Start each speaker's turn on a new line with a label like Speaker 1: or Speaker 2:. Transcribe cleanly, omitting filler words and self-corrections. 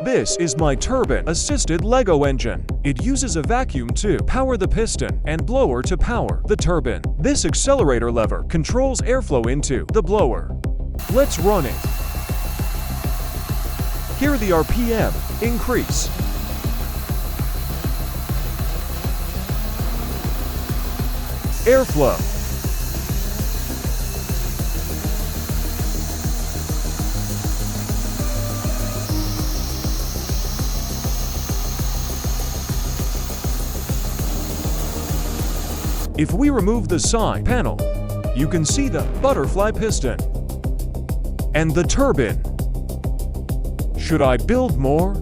Speaker 1: This is my turbine-assisted Lego engine. It uses a vacuum to power the piston and blower to power the turbine. This accelerator lever controls airflow into the blower. Let's run it. Here the RPM increase. Airflow. If we remove the side panel, you can see the butterfly piston and the turbine. Should I build more?